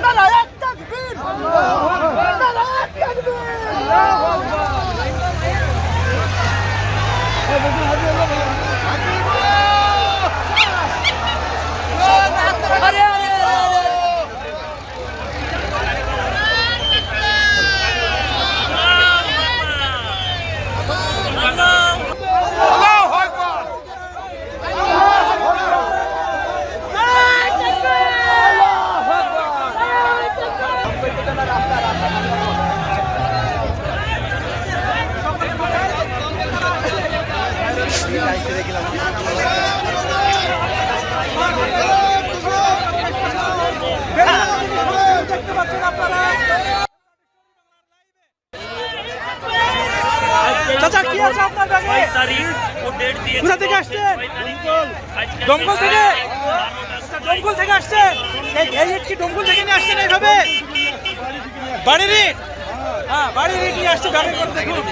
নারায়ে তাকবীর, নারায়ে তাকবীর। চাচা কি আছে আপনার ব্যাগে? কোথা থেকে আসছেন? দমকল থেকে? দমকল থেকে আসছেন? এই ইট কি দমকল থেকে নিয়ে আসছেন এইভাবে? বাড়ির ইট? হ্যাঁ, বাড়ির ইট নিয়ে আসছে ব্যাগের মধ্যে। দেখুন